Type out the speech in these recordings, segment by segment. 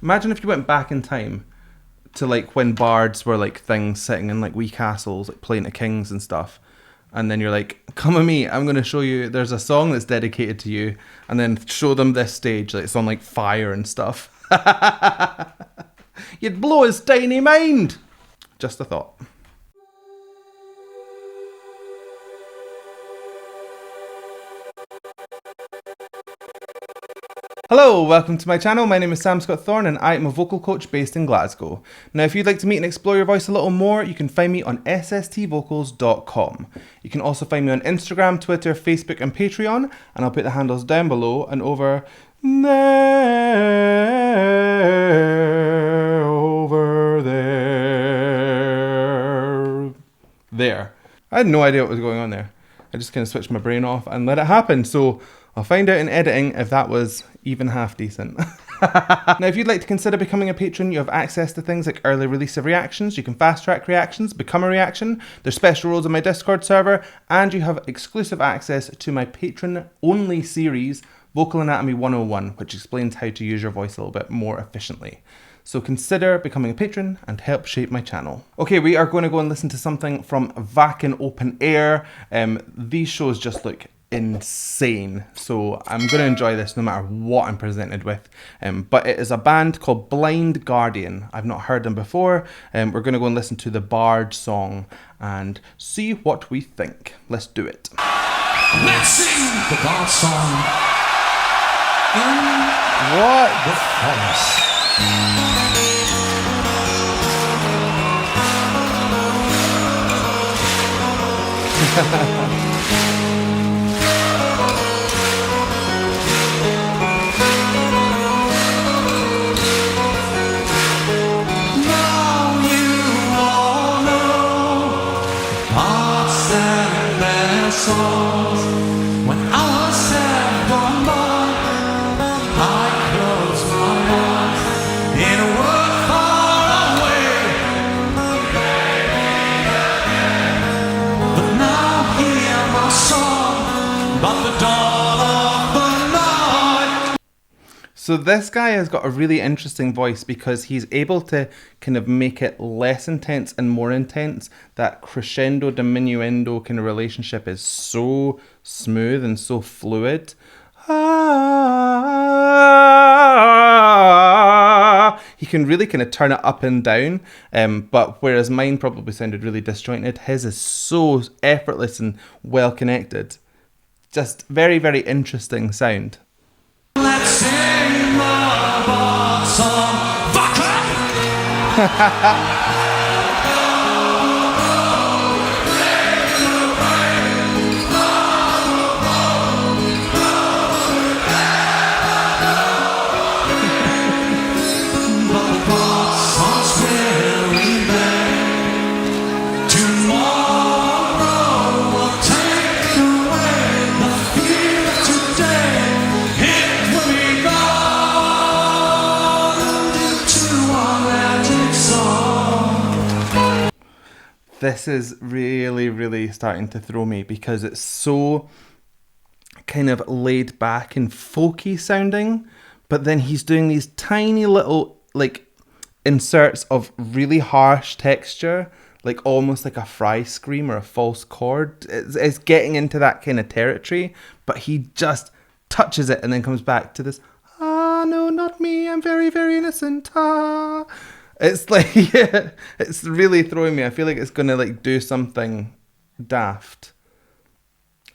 Imagine if you went back in time to like when bards were like things sitting in like wee castles, like playing to kings and stuff. And then you're like, come with me, I'm going to show you, there's a song that's dedicated to you. And then show them this stage, like it's on like fire and stuff. You'd blow his tiny mind. Just a thought. Hello, welcome to my channel. My name is Sam Scott-Thorne and I am a vocal coach based in Glasgow. Now, if you'd like to meet and explore your voice a little more, you can find me on sstvocals.com. You can also find me on Instagram, Twitter, Facebook and Patreon, and I'll put the handles down below and over there, over there. There. I had no idea what was going on there. I just kind of switched my brain off and let it happen. So I'll find out in editing if that was even half decent. Now, if you'd like to consider becoming a patron, you have access to things like early release of reactions, you can fast track reactions, become a reaction, there's special roles on my Discord server, and you have exclusive access to my patron-only series, Vocal Anatomy 101, which explains how to use your voice a little bit more efficiently. So consider becoming a patron and help shape my channel. Okay, we are going to go and listen to something from Wacken Open Air. These shows just look insane, so I'm going to enjoy this no matter what I'm presented with. But it is a band called Blind Guardian. I've not heard them before. We're going to go and listen to the Bard song and see what we think. Let's do it. Let's sing the Bard song in What? the forest. When I was sad one boy, I closed my eyes in a world far away. But now hear my song about the dawn of the night. So this guy has got a really interesting voice because he's able to kind of make it less intense and more intense. That crescendo diminuendo kind of relationship is so smooth and so fluid. He can really kind of turn it up and down, but whereas mine probably sounded really disjointed, his is so effortless and well connected. Just very, very interesting sound. Let's sing the Bard song, Wacken! This is really, really starting to throw me because it's so kind of laid back and folky sounding, but then he's doing these tiny little like inserts of really harsh texture, like almost like a fry scream or a false chord. It's getting into that kind of territory, but he just touches it and then comes back to this, ah, no, not me, I'm very, very innocent, ah. It's like, yeah, it's really throwing me. I feel like it's going to like do something daft.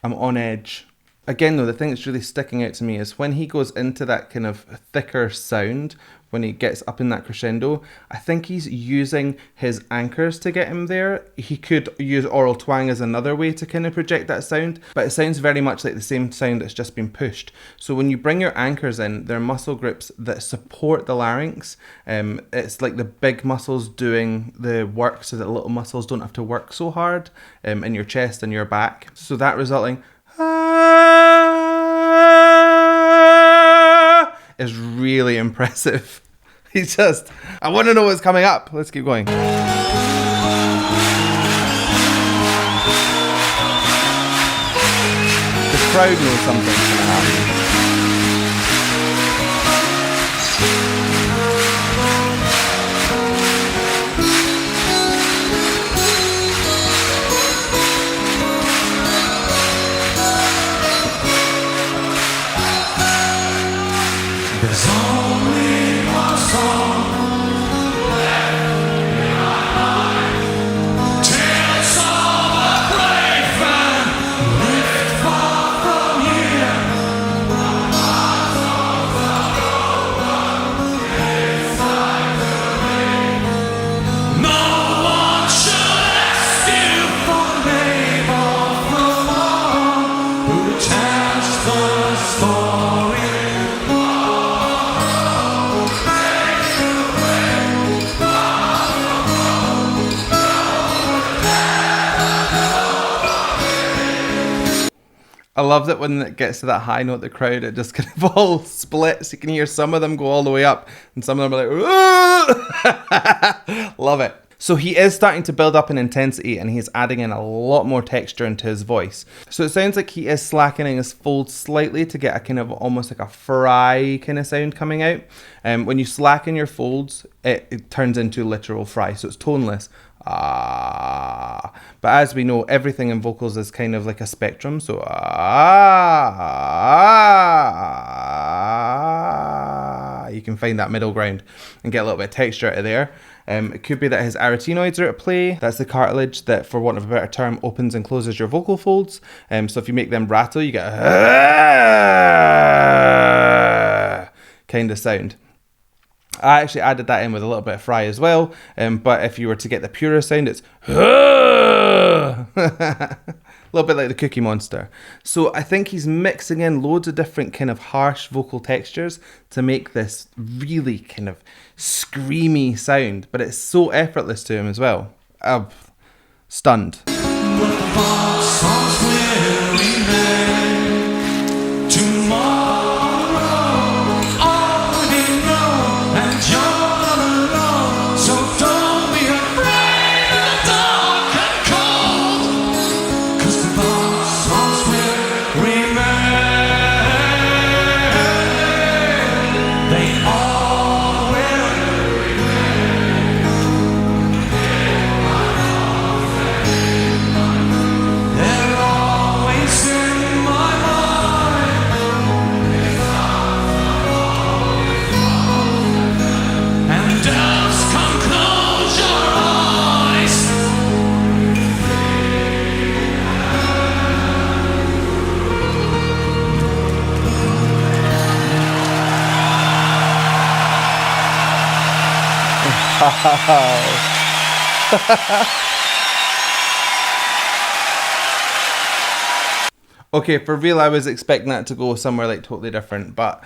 I'm on edge. Again though, the thing that's really sticking out to me is when he goes into that kind of thicker sound, when he gets up in that crescendo, I think he's using his anchors to get him there. He could use oral twang as another way to kind of project that sound, but it sounds very much like the same sound that's just been pushed. So when you bring your anchors in, they're muscle groups that support the larynx. It's like the big muscles doing the work so that the little muscles don't have to work so hard in your chest and your back. So that resulting is really impressive. He's just, I want to know what's coming up. Let's keep going. The crowd knows something's going to happen. I love that when it gets to that high note, the crowd, it just kind of all splits. You can hear some of them go all the way up and some of them are like, love it. So he is starting to build up in intensity and he's adding in a lot more texture into his voice. So it sounds like he is slackening his folds slightly to get a kind of almost like a fry kind of sound coming out. When you slacken your folds, it turns into literal fry. So it's toneless. Ah. But as we know, everything in vocals is kind of like a spectrum. So you can find that middle ground and get a little bit of texture out of there. It could be that his arytenoids are at play. That's the cartilage that, for want of a better term, opens and closes your vocal folds. So if you make them rattle, you get a kind of sound. I actually added that in with a little bit of fry as well. But if you were to get the purer sound, it's a little bit like the Cookie Monster. So I think he's mixing in loads of different kind of harsh vocal textures to make this really kind of screamy sound, but it's so effortless to him as well. I'm stunned. Okay, for real, I was expecting that to go somewhere like totally different, but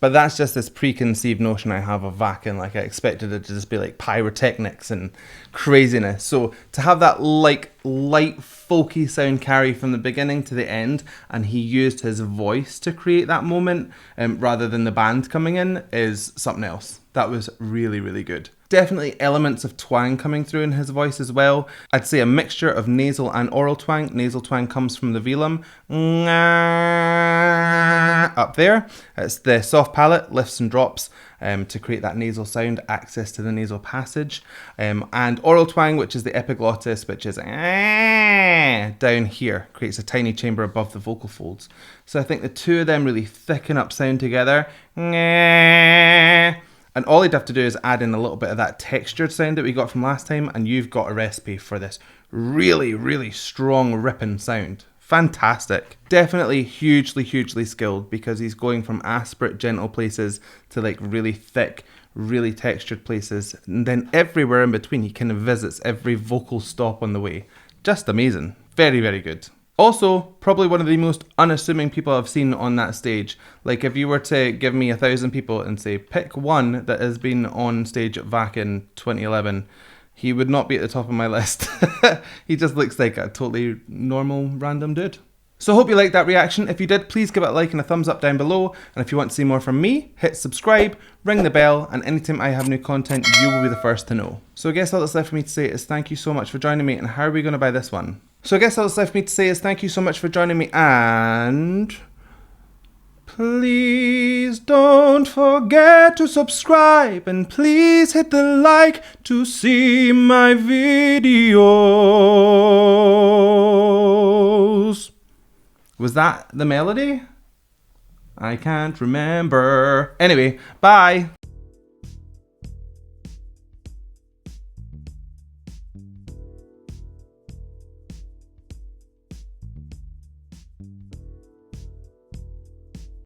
that's just this preconceived notion I have of Wacken. Like, I expected it to just be like pyrotechnics and craziness. So to have that like light folky sound carry from the beginning to the end, and he used his voice to create that moment rather than the band coming in, is something else. That was really, really good. Definitely elements of twang coming through in his voice as well. I'd say a mixture of nasal and oral twang. Nasal twang comes from the velum up there. It's the soft palate, lifts and drops to create that nasal sound, access to the nasal passage. And oral twang, which is the epiglottis, which is down here, creates a tiny chamber above the vocal folds. So I think the two of them really thicken up sound together. And all you'd have to do is add in a little bit of that textured sound that we got from last time, and you've got a recipe for this really, really strong ripping sound. Fantastic. Definitely hugely, hugely skilled, because he's going from aspirate, gentle places to like really thick, really textured places. And then everywhere in between, he kind of visits every vocal stop on the way. Just amazing. Very, very good. Also, probably one of the most unassuming people I've seen on that stage. Like, if you were to give me 1,000 people and say, pick one that has been on stage at Wacken 2011, he would not be at the top of my list. He just looks like a totally normal, random dude. So I hope you liked that reaction. If you did, please give it a like and a thumbs up down below. And if you want to see more from me, hit subscribe, ring the bell, and anytime I have new content, you will be the first to know. So I guess all that's left for me to say is thank you so much for joining me. And how are we going to buy this one? So I guess all that's left for me to say is thank you so much for joining me, and please don't forget to subscribe, and please hit the like to see my videos. Was that the melody? I can't remember. Anyway, bye.